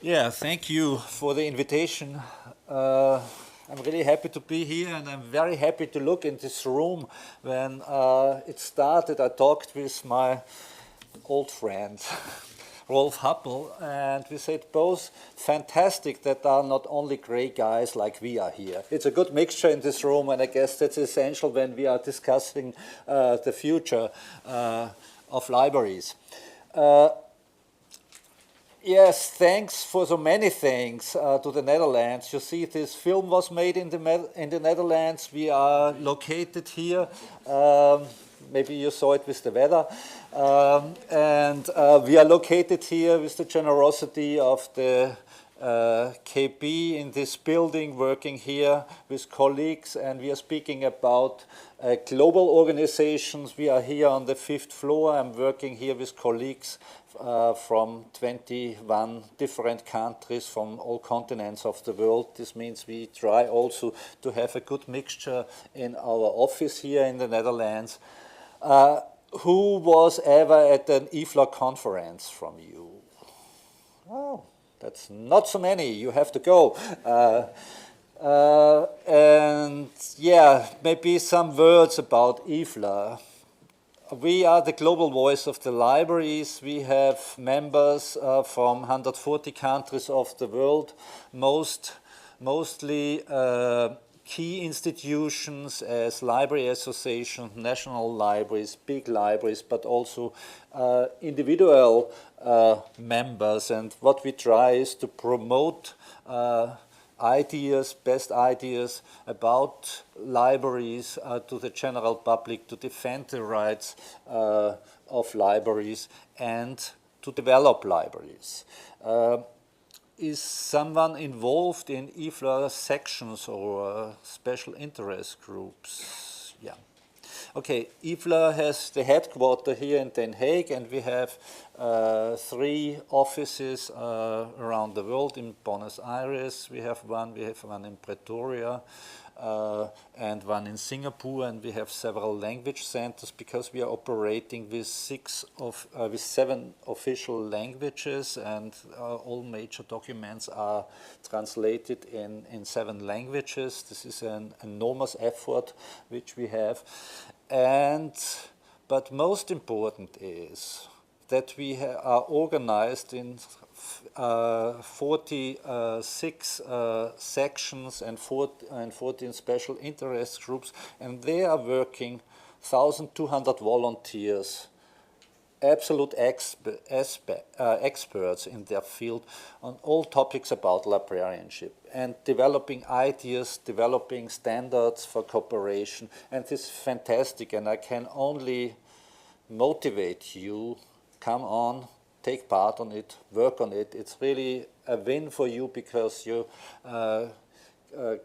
Yeah, thank you for the invitation. I'm really happy to be here, and I'm very happy to look in this room. When it started, I talked with my old friend, Rolf Happel, and we said both fantastic that there are not only gray guys like we are here. It's a good mixture in this room, and I guess that's essential when we are discussing the future of libraries. Yes, thanks for so many things to the Netherlands. You see, this film was made in the Netherlands. We are located here. Maybe you saw it with the weather. And we are located here with the generosity of the KB in this building, working here with colleagues, and we are speaking about global organizations. We are here on the 5th floor. I'm working here with colleagues from 21 different countries from all continents of the world. This means we try also to have a good mixture in our office here in the Netherlands. Who was ever at an IFLA conference from you? Oh, that's not so many. You have to go. And yeah, maybe some words about IFLA. We are the global voice of the libraries. We have members from 140 countries of the world, mostly key institutions as library associations, national libraries, big libraries, but also individual members. And what we try is to promote ideas, best ideas about libraries to the general public, to defend the rights of libraries and to develop libraries. Is someone involved in IFLA sections or special interest groups? Yeah. Okay, IFLA has the headquarters here in Den Haag, and we have 3 offices around the world. In Buenos Aires we have one in Pretoria, and one in Singapore, and we have several language centers because we are operating with 7 official languages, and all major documents are translated in 7 languages. This is an enormous effort which we have. But most important is that we are organized in 46 sections and 14 special interest groups, and they are working 1,200 volunteers, absolute experts in their field on all topics about librarianship and developing ideas, developing standards for cooperation. And this is fantastic, and I can only motivate you. Come on, take part on it, work on it. It's really a win for you because you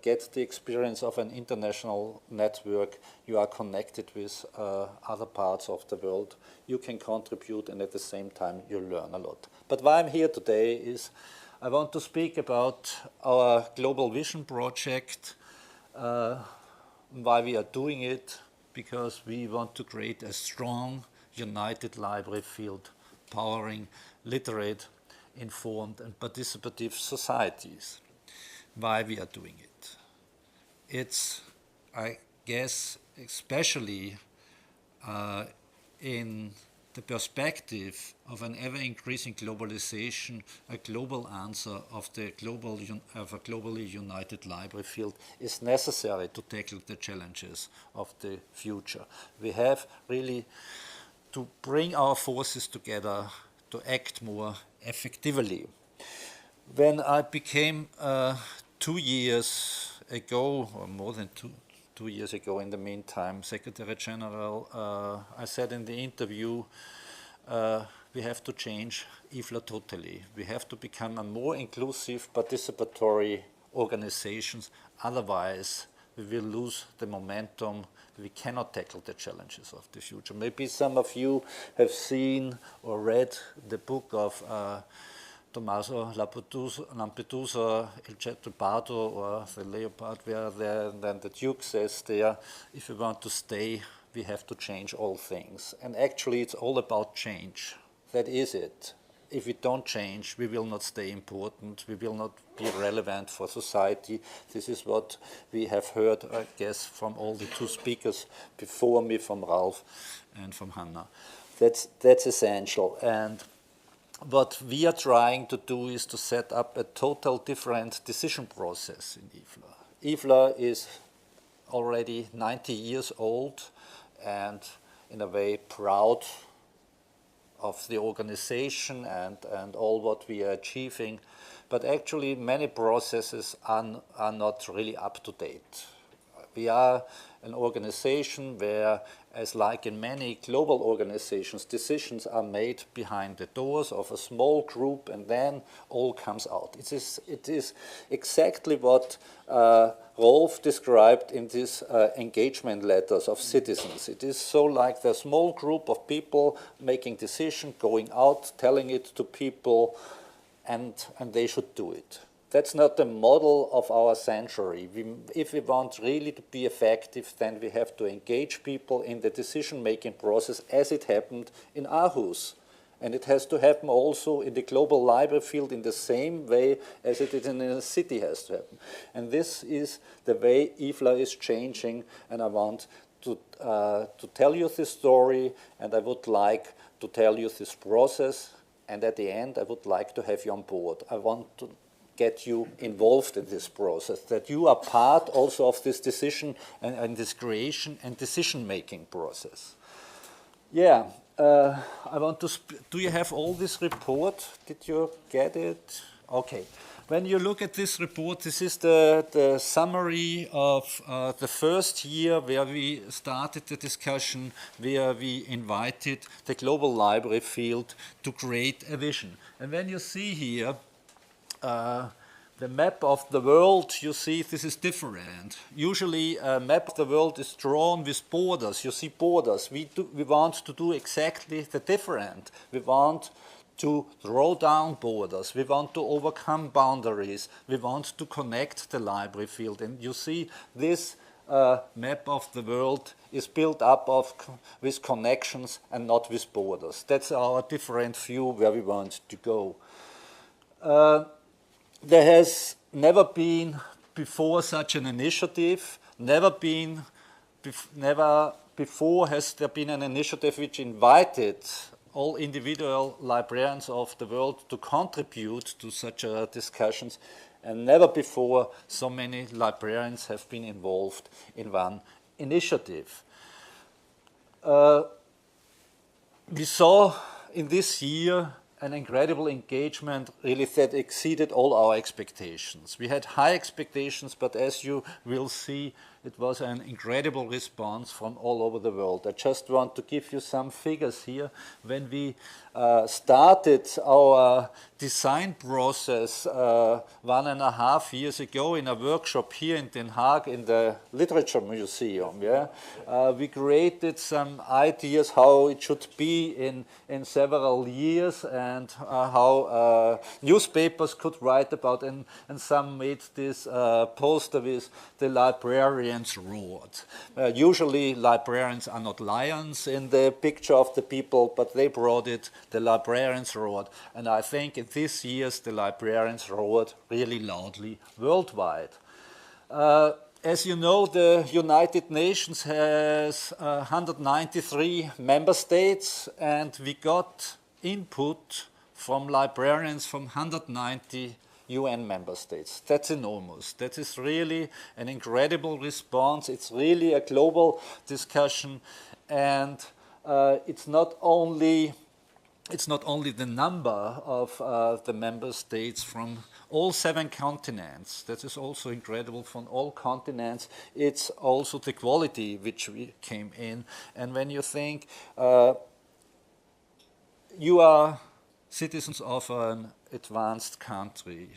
get the experience of an international network. You are connected with other parts of the world. You can contribute, and at the same time you learn a lot. But why I'm here today is I want to speak about our Global Vision project, why we are doing it, because we want to create a strong, united library field, powering literate, informed, and participative societies. Why we are doing it? It's, I guess, especially in the perspective of an ever-increasing globalization, a global answer of a globally united library field is necessary to tackle the challenges of the future. We have really to bring our forces together to act more effectively. When I became 2 years ago, or more than two years ago in the meantime, Secretary General, I said in the interview, we have to change IFLA totally. We have to become a more inclusive, participatory organizations. Otherwise, we will lose the momentum. We cannot tackle the challenges of the future. Maybe some of you have seen or read the book of Tommaso Lampedusa, Il Gattopardo, or the Leopard, where then the Duke says there, if we want to stay, we have to change all things. And actually it's all about change. That is it. if we don't change, we will not stay important, we will not be relevant for society. This is what we have heard, I guess, from all the two speakers before me, from Ralph and from Hannah. That's essential. And what we are trying to do is to set up a total different decision process in IFLA. IFLA is already 90 years old and in a way proud of the organization and all what we are achieving, but actually many processes are not really up to date. We are an organization where, as like in many global organizations, decisions are made behind the doors of a small group and then all comes out. It is exactly what Rolf described in these engagement letters of citizens. It is so like the small group of people making decisions, going out, telling it to people, and they should do it. That's not the model of our century. If we want really to be effective, then we have to engage people in the decision-making process as it happened in Aarhus. And it has to happen also in the global library field in the same way as it is in a city has to happen. And this is the way IFLA is changing, and I want to tell you this story, and I would like to tell you this process, and at the end I would like to have you on board. I want to get you involved in this process, that you are part also of this decision and this creation and decision-making process. Yeah, I want to, do you have all this report? Did you get it? Okay. When you look at this report, this is the summary of the first year where we started the discussion, where we invited the global library field to create a vision. And when you see here, the map of the world, you see this is different. Usually a map of the world is drawn with borders. You see borders. We want to do exactly the different. We want to draw down borders. We want to overcome boundaries. We want to connect the library field. And you see this map of the world is built up with connections and not with borders. That's our different view where we want to go. There has never been before such an initiative, never before has there been an initiative which invited all individual librarians of the world to contribute to such discussions, and never before so many librarians have been involved in one initiative. We saw in this year an incredible engagement really that exceeded all our expectations. We had high expectations, but as you will see, it was an incredible response from all over the world. I just want to give you some figures here. When we started our design process 1.5 years ago in a workshop here in Den Haag in the Literature Museum, we created some ideas how it should be in several years and how newspapers could write about, and some made this poster with the librarian's roared. Usually librarians are not lions in the picture of the people, but they brought it, the librarians roared. And I think in this year's the librarians roared really loudly worldwide. As you know, the United Nations has 193 member states, and we got input from librarians from 190 UN member states. That's enormous. That is really an incredible response. It's really a global discussion, and it's not only the number of the member states from all 7 continents. That is also incredible from all continents. It's also the quality which we came in. And when you think you are citizens of an advanced country,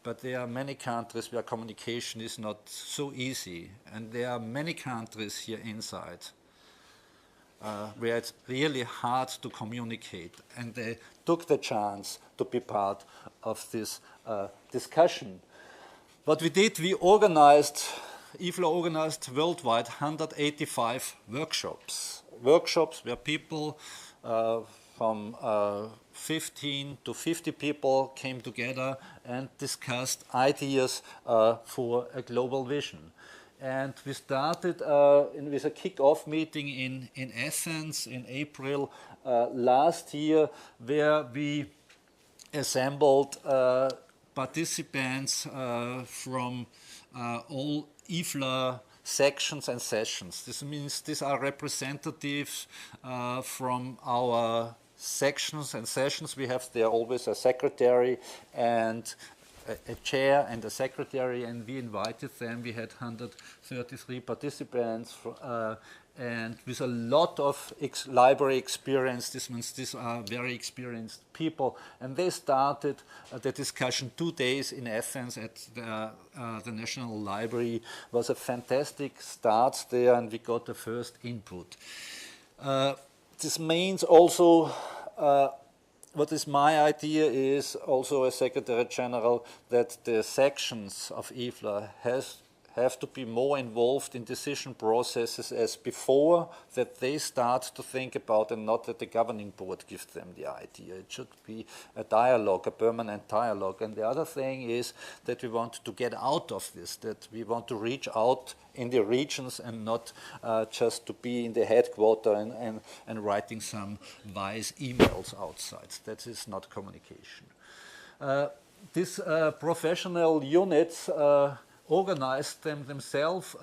but there are many countries where communication is not so easy, and there are many countries here inside where it's really hard to communicate, and they took the chance to be part of this discussion. What we did, IFLA organized worldwide 185 workshops where people from 15 to 50 people came together and discussed ideas for a global vision. And we started with a kick-off meeting in Athens in April last year, where we assembled participants from all IFLA sections and sessions. This means these are representatives from our sections and sessions. We have there always a secretary and a chair and a secretary, and we invited them. We had 133 participants, and with a lot of library experience. This means these are very experienced people, and they started the discussion 2 days in Athens at the National Library. It was a fantastic start there, and we got the first input. This means also what is my idea is also as Secretary General that the sections of IFLA have to be more involved in decision processes as before, that they start to think about, and not that the governing board gives them the idea. It should be a dialogue, a permanent dialogue. And the other thing is that we want to get out of this, that we want to reach out in the regions and not just to be in the headquarters and writing some wise emails outside. That is not communication. These professional units organized themselves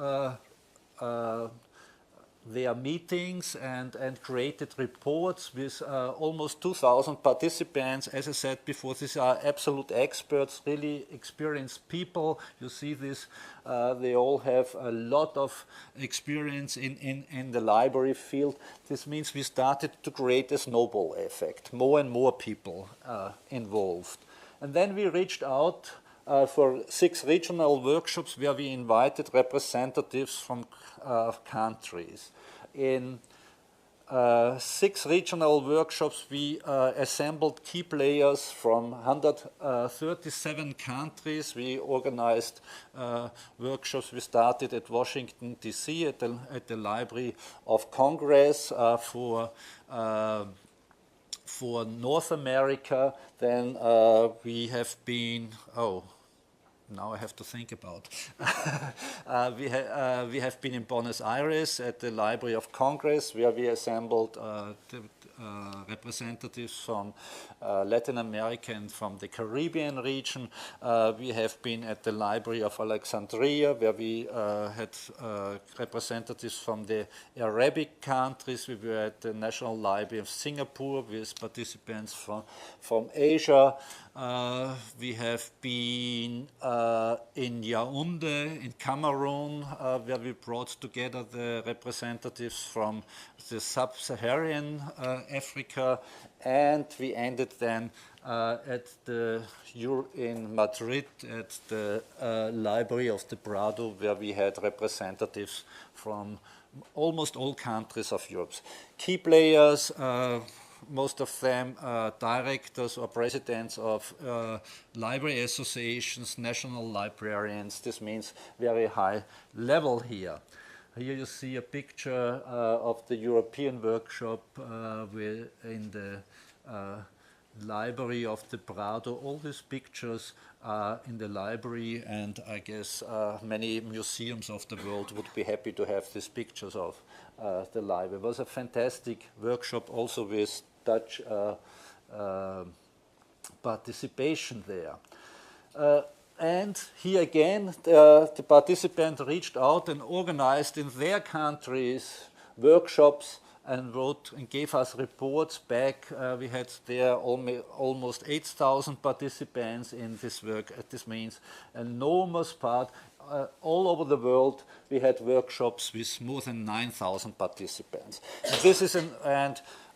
their meetings and created reports with almost 2,000 participants. As I said before, these are absolute experts, really experienced people. You see this, they all have a lot of experience in the library field. This means we started to create a snowball effect, more and more people involved. And then we reached out for 6 regional workshops where we invited representatives from countries. In 6 regional workshops, we assembled key players from 137 countries. We organized workshops. We started at Washington, D.C. at the Library of Congress for North America. Then we have been, now I have to think about. We have been in Buenos Aires at the Library of Congress, where we assembled representatives from Latin America and from the Caribbean region. We have been at the Library of Alexandria, where we had representatives from the Arabic countries. We were at the National Library of Singapore with participants from Asia. We have been in Yaoundé, in Cameroon, where we brought together the representatives from the sub-Saharan Africa, and we ended then in Madrid at the Library of the Prado, where we had representatives from almost all countries of Europe. Key players, most of them directors or presidents of library associations, national librarians. This means very high level here. Here you see a picture of the European workshop in the Library of the Prado. All these pictures are in the library, and I guess many museums of the world would be happy to have these pictures of the library. It was a fantastic workshop also with Dutch participation there. And here again, the participants reached out and organized in their countries workshops and wrote and gave us reports back. We had there almost 8,000 participants in this work. This means an enormous part. All over the world, we had workshops with more than 9,000 participants. This is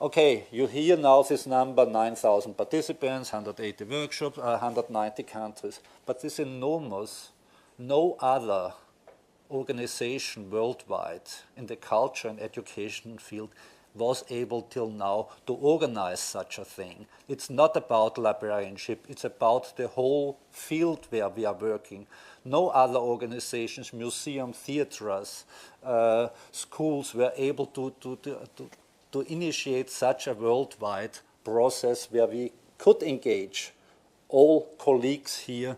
okay, you hear now this number, 9,000 participants, 180 workshops, 190 countries. But this enormous, no other organization worldwide in the culture and education field was able till now to organize such a thing. It's not about librarianship, it's about the whole field where we are working. No other organizations, museums, theaters, schools were able to initiate such a worldwide process where we could engage all colleagues here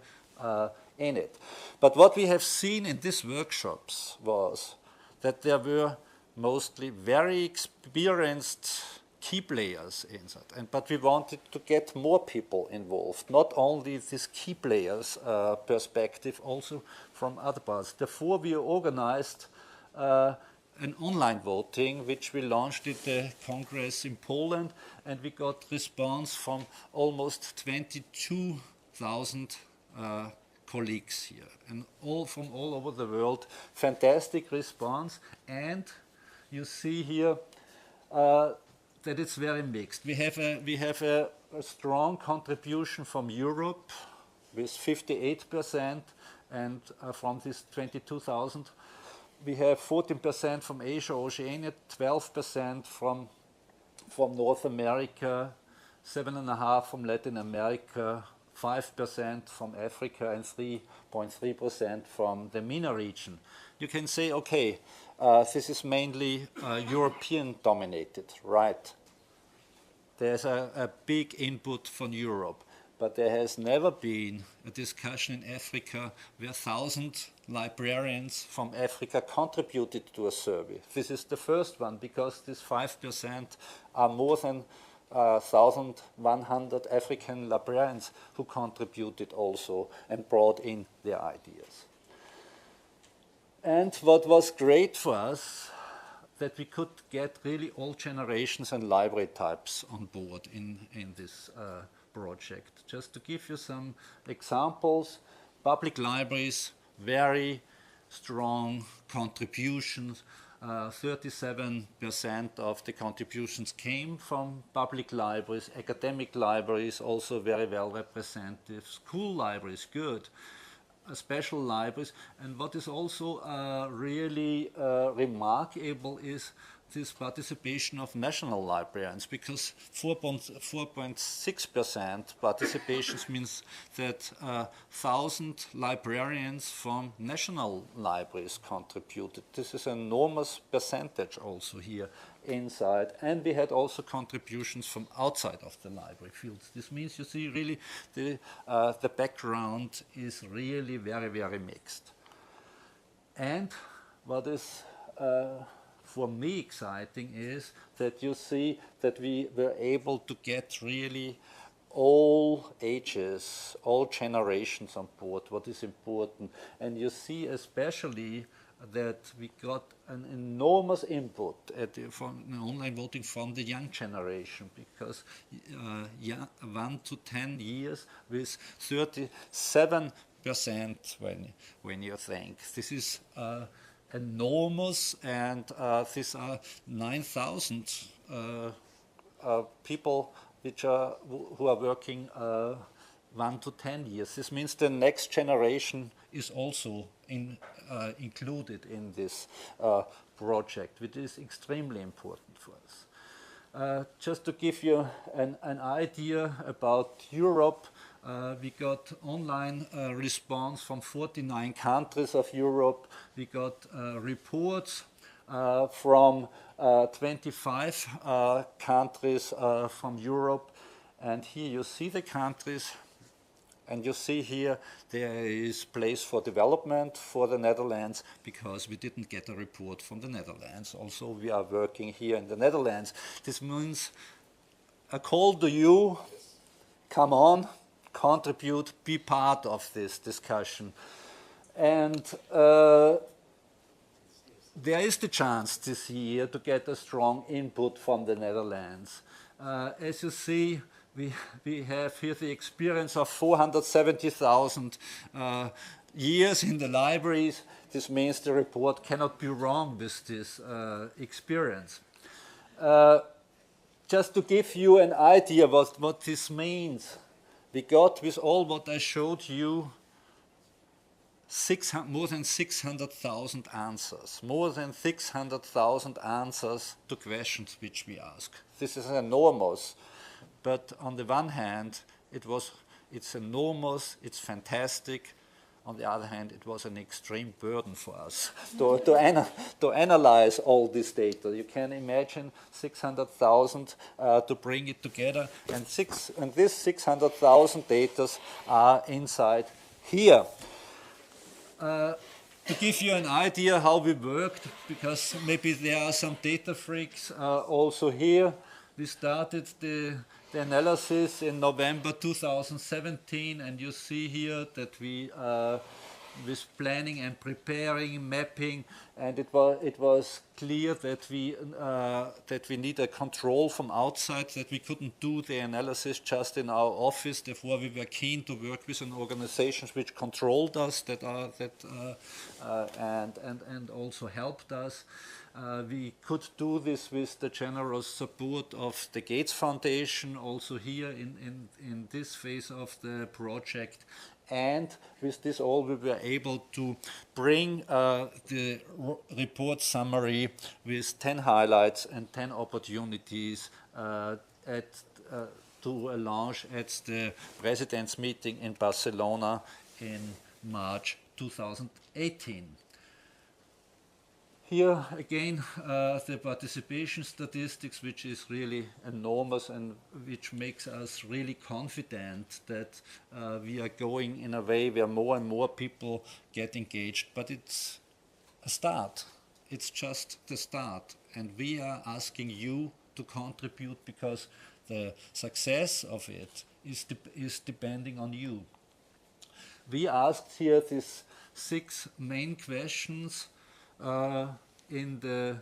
in it. But what we have seen in these workshops was that there were mostly very experienced key players inside, but we wanted to get more people involved, not only this key players perspective, also from other parts. Therefore, we organized an online voting, which we launched at the Congress in Poland, and we got response from almost 22,000 colleagues here, and all from all over the world. Fantastic response, and you see here that it's very mixed. We have a strong contribution from Europe with 58%, and from this 22,000, we have 14% from Asia, Oceania, 12% from North America, 7.5% from Latin America, 5% from Africa, and 3.3% from the MENA region. You can say, okay, this is mainly European dominated, right? There's a big input from Europe, but there has never been a discussion in Africa where 1,000 librarians from Africa contributed to a survey. This is the first one, because this 5% are more than 1,100 African librarians who contributed also and brought in their ideas. And what was great for us, that we could get really all generations and library types on board in this project. Just to give you some examples, public libraries, very strong contributions. 37% of the contributions came from public libraries. Academic libraries also very well represented. School libraries, good. Special libraries. And what is also really remarkable is this participation of national librarians, because 4.6% participation means that 1,000 librarians from national libraries contributed. This is an enormous percentage also here inside. And we had also contributions from outside of the library fields. This means you see really the background is really very, very mixed. And what is for me exciting is that you see that we were able to get really all ages, all generations on board, what is important. And you see especially that we got an enormous input from online voting from the young generation, because 1 to 10 years with 37% when you think. This is enormous, and these are 9,000 people who are working 1 to 10 years. This means the next generation is also included in this project, which is extremely important for us. Just to give you an idea about Europe, we got online response from 49 countries of Europe. We got reports from 25 countries from Europe. And here you see the countries. And you see here there is place for development for the Netherlands, because we didn't get a report from the Netherlands. Also, we are working here in the Netherlands. This means a call to you, come on, contribute, be part of this discussion. And there is the chance this year to get a strong input from the Netherlands. As you see, we have here the experience of 470,000 years in the libraries. This means the report cannot be wrong with this experience. Just to give you an idea what this means, we got, with all what I showed you, more than 600,000 answers. More than 600,000 answers to questions which we ask. This is enormous. But on the one hand, it's enormous, it's fantastic. On the other hand, it was an extreme burden for us to to analyze all this data. You can imagine 600,000 to bring it together, and this 600,000 data are inside here. To give you an idea how we worked, because maybe there are some data freaks also here, we started the analysis in November 2017, and you see here that we with planning and preparing, mapping, and it was clear that we need a control from outside, that we couldn't do the analysis just in our office. Therefore, we were keen to work with an organization which controlled us, and also helped us. We could do this with the generous support of the Gates Foundation, also here in this phase of the project. And with this all, we were able to bring the report summary with 10 highlights and 10 opportunities to a launch at the President's meeting in Barcelona in March 2018. Here again, the participation statistics, which is really enormous and which makes us really confident that we are going in a way where more and more people get engaged. But it's a start. It's just the start. And we are asking you to contribute, because the success of it is depending on you. We asked here these 6 main questions in the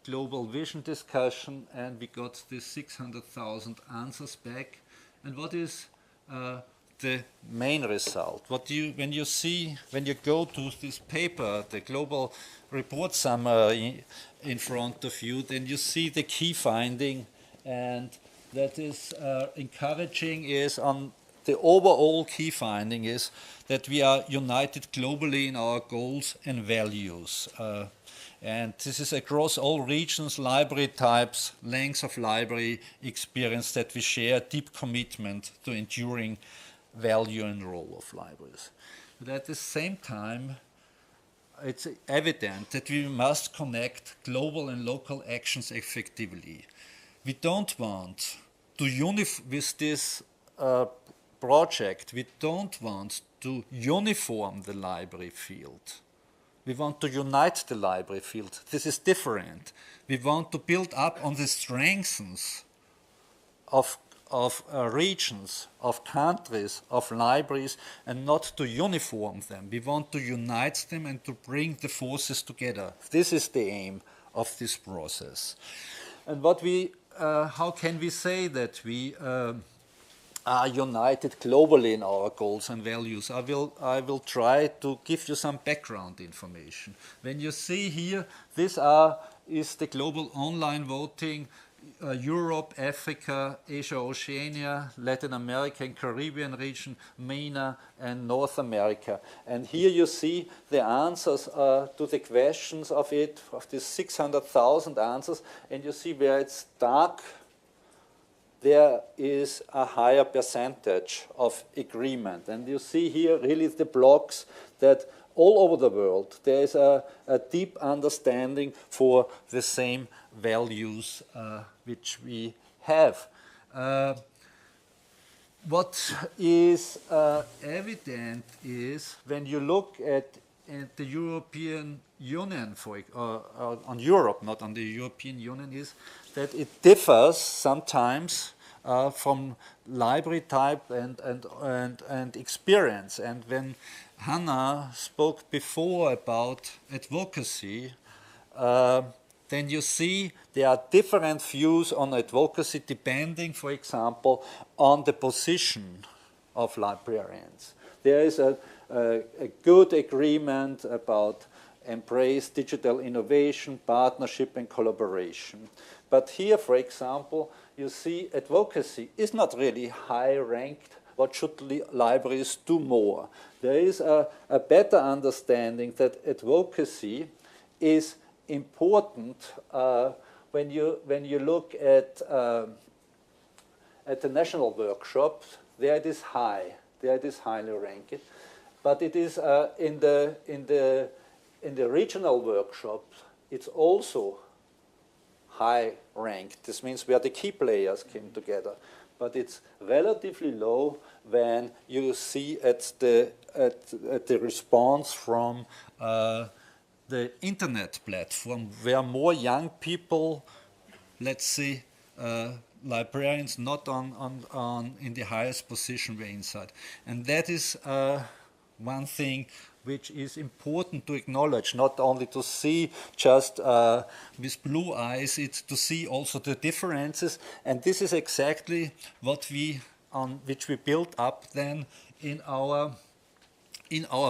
global vision discussion, and we got the 600,000 answers back. And what is the main result? When you go to this paper, the global report summary in front of you, then you see the key finding, and that is encouraging is on the overall key finding is that we are united globally in our goals and values. And this is across all regions, library types, lengths of library experience, that we share deep commitment to enduring value and role of libraries. But at the same time, it's evident that we must connect global and local actions effectively. We don't want to with this project, we don't want to uniform the library field. We want to unite the library field. This is different. We want to build up on the strengths of regions, of countries, of libraries, and not to uniform them. We want to unite them and to bring the forces together. This is the aim of this process. And how can we say that we are united globally in our goals and values? I will try to give you some background information. When you see here, this is the global online voting, Europe, Africa, Asia, Oceania, Latin America and Caribbean region, MENA and North America. And here you see the answers to the questions of these 600,000 answers, and you see where it's dark, there is a higher percentage of agreement. And you see here really the blocks that all over the world there is a deep understanding for the same values which we have. What is evident is when you look at the European Union, on Europe, not on the European Union, is that it differs sometimes from library type and experience. And when Hannah spoke before about advocacy, then you see there are different views on advocacy depending, for example, on the position of librarians. There is a good agreement about embrace digital innovation, partnership and collaboration. But here, for example, you see advocacy is not really high ranked. What should libraries do more? There is a better understanding that advocacy is important when you look at the national workshops. There it is high. There it is highly ranked. But it is in the regional workshops it's also high ranked. This means where the key players came together. But it's relatively low when you see at the response from the internet platform, where more young people, let's say, librarians not in the highest position were inside. And that is one thing which is important to acknowledge, not only to see just with blue eyes, it's to see also the differences. And this is exactly what which we built up then in our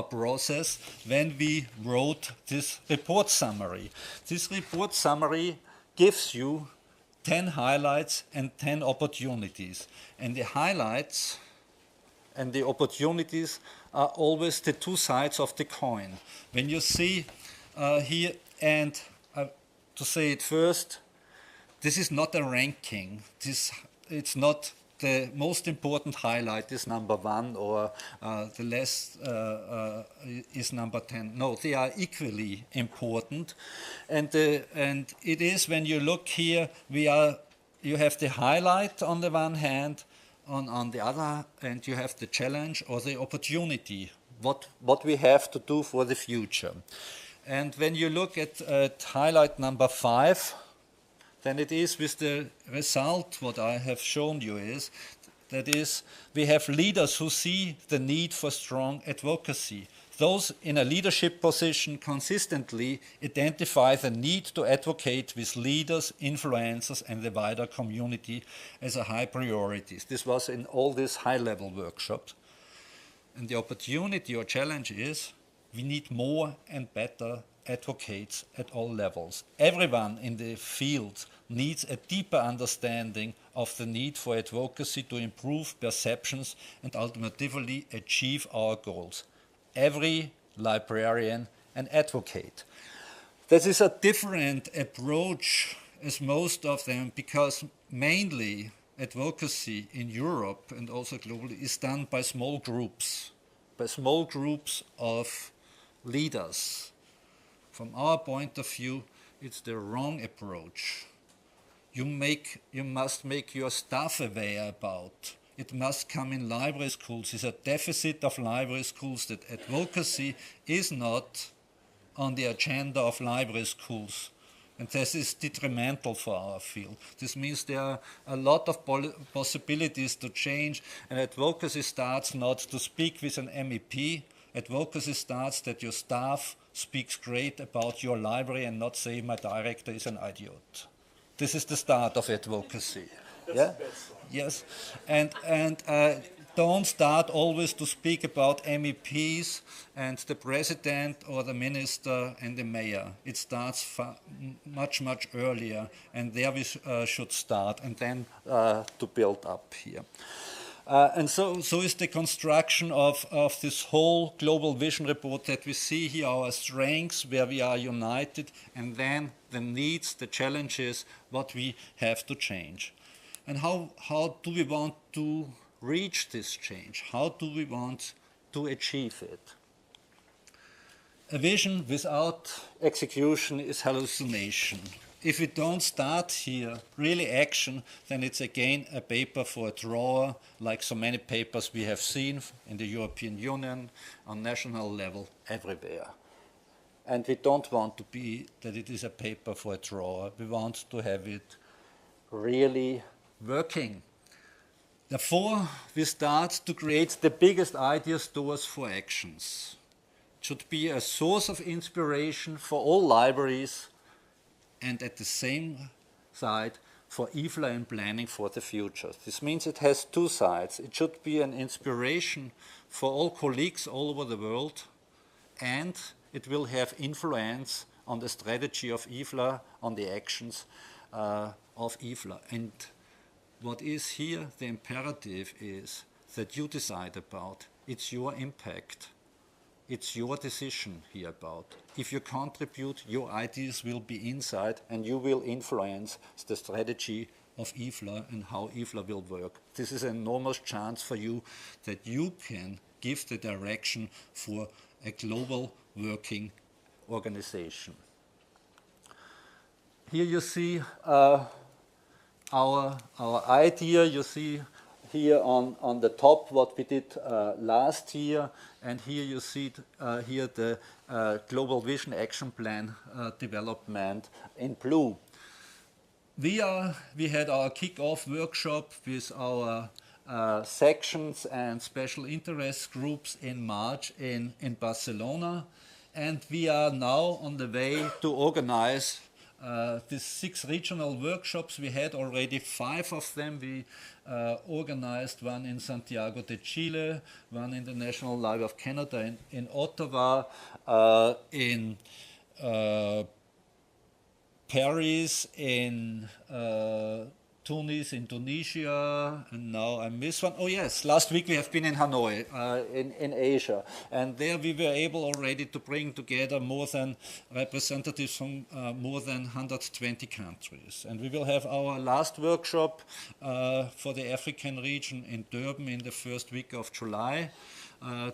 process when we wrote this report summary. This report summary gives you 10 highlights and 10 opportunities. And the highlights and the opportunities are always the two sides of the coin. When you see here, and to say it first, this is not a ranking. It's not the most important highlight is number 1 or the less is number 10. No, they are equally important. And it is when you look here, you have the highlight on the one hand, on the other hand you have the challenge or the opportunity, what we have to do for the future. And when you look at highlight number 5, then it is with the result what I have shown you is, that is, we have leaders who see the need for strong advocacy. Those in a leadership position consistently identify the need to advocate with leaders, influencers, and the wider community as a high priority. This was in all these high-level workshops. And the opportunity or challenge is we need more and better advocates at all levels. Everyone in the field needs a deeper understanding of the need for advocacy to improve perceptions and ultimately achieve our goals. Every librarian an advocate. This is a different approach as most of them, because mainly advocacy in Europe and also globally is done by small groups of leaders. From our point of view, it's the wrong approach. You must make your staff aware about. It must come in library schools. It's a deficit of library schools that advocacy is not on the agenda of library schools. And this is detrimental for our field. This means there are a lot of possibilities to change, and advocacy starts not to speak with an MEP. Advocacy starts that your staff speaks great about your library and not say my director is an idiot. This is the start of advocacy. Yeah? Yes. And don't start always to speak about MEPs and the president or the minister and the mayor. It starts much, much earlier, and there we should start, and then to build up here. And so is the construction of this whole global vision report that we see here, our strengths, where we are united, and then the needs, the challenges, what we have to change. And how do we want to reach this change? How do we want to achieve it? A vision without execution is hallucination. If we don't start here, really action, then it's again a paper for a drawer, like so many papers we have seen in the European Union, on national level, everywhere. And we don't want to be that it is a paper for a drawer. We want to have it really working. Therefore, we start to create the biggest idea stores for actions. It should be a source of inspiration for all libraries, and at the same side for IFLA and planning for the future. This means it has two sides. It should be an inspiration for all colleagues all over the world, and it will have influence on the strategy of IFLA, on the actions of IFLA. And what is here the imperative is that you decide about. It's your impact. It's your decision here about. If you contribute, your ideas will be inside and you will influence the strategy of IFLA and how IFLA will work. This is an enormous chance for you that you can give the direction for a global working organization. Here you see our idea. You see here on the top what we did last year, and here you see here the Global Vision Action Plan development in blue. We had our kick-off workshop with our sections and special interest groups in March in Barcelona, and we are now on the way to organize these 6 regional workshops. We had already 5 of them. We organized one in Santiago de Chile, one in the National Library of Canada in Ottawa, in Paris, in Tunis, Indonesia, and now I miss one. Oh yes, last week we have been in Hanoi, in Asia, and there we were able already to bring together more than representatives from more than 120 countries. And we will have our last workshop for the African region in Durban in the first week of July,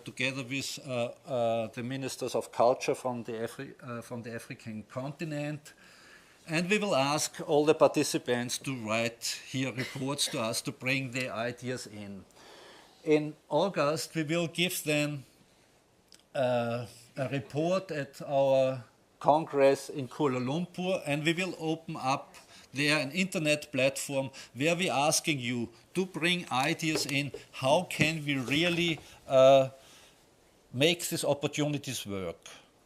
together with the ministers of culture from the African continent. And we will ask all the participants to write here reports to us to bring their ideas in. In August, we will give them a report at our Congress in Kuala Lumpur, and we will open up there an internet platform where we're asking you to bring ideas in. How can we really make these opportunities work?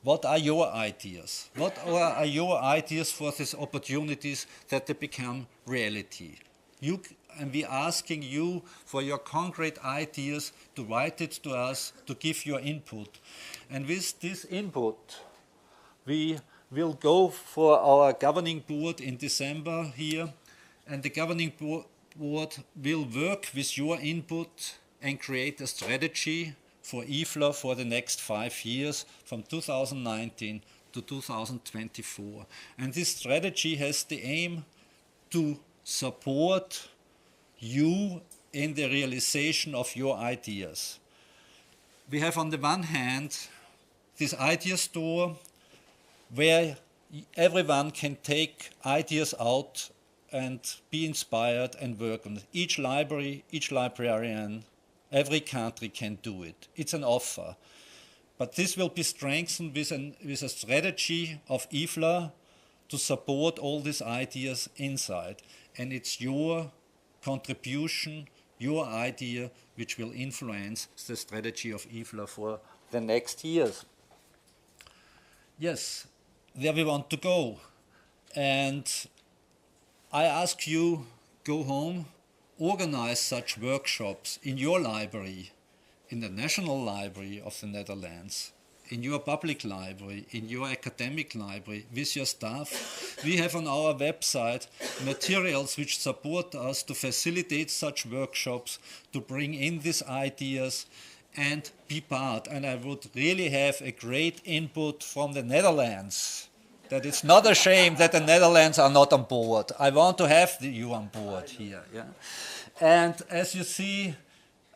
What are your ideas? What are your ideas for these opportunities that they become reality? And we're asking you for your concrete ideas to write it to us, to give your input. And with this input, we will go for our governing board in December here, and the governing board will work with your input and create a strategy for IFLA for the next 5 years, from 2019 to 2024. And this strategy has the aim to support you in the realization of your ideas. We have on the one hand this idea store where everyone can take ideas out and be inspired and work on it. Each library, each librarian, every country can do it. It's an offer. But this will be strengthened with a strategy of IFLA to support all these ideas inside. And it's your contribution, your idea, which will influence the strategy of IFLA for the next years. Yes, there we want to go. And I ask you, go home, organize such workshops in your library, in the National Library of the Netherlands, in your public library, in your academic library, with your staff. We have on our website materials which support us to facilitate such workshops, to bring in these ideas and be part. And I would really have a great input from the Netherlands. That it's not a shame that the Netherlands are not on board. I want to have you on board here. Yeah? And as you see,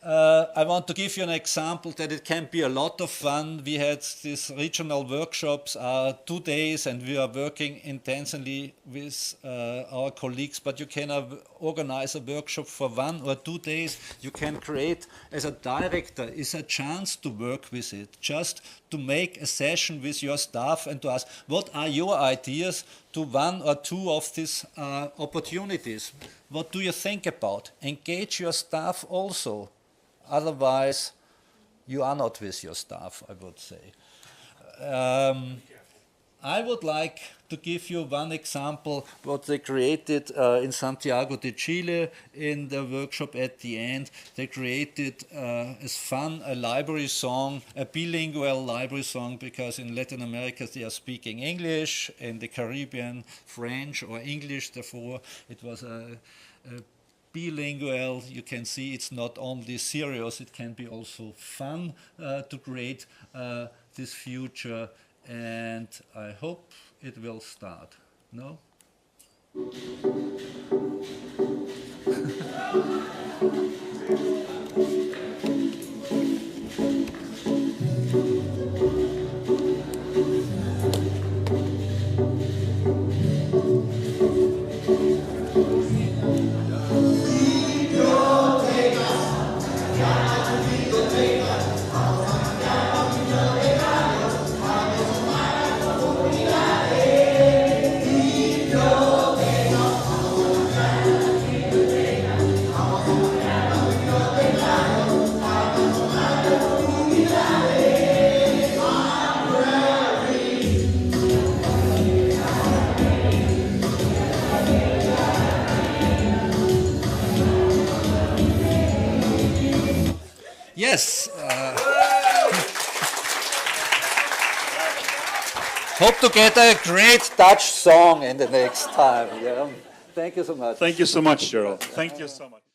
I want to give you an example that it can be a lot of fun. We had these regional workshops 2 days, and we are working intensely with our colleagues, but you can organize a workshop for 1 or 2 days. You can create, as a director, is a chance to work with it, just to make a session with your staff and to ask, what are your ideas to 1 or 2 of these opportunities? What do you think about? Engage your staff also. Otherwise, you are not with your staff, I would say. I would like to give you one example what they created in Santiago de Chile in the workshop at the end. They created as fun a library song, a bilingual library song, because in Latin America they are speaking English, in the Caribbean French or English. Therefore it was a bilingual. You can see it's not only serious, it can be also fun to create this future, and I hope it will start. No? Yes. Hope to get a great Dutch song in the next time. Yeah. Thank you so much. Thank you so much, Gerald. Thank you so much.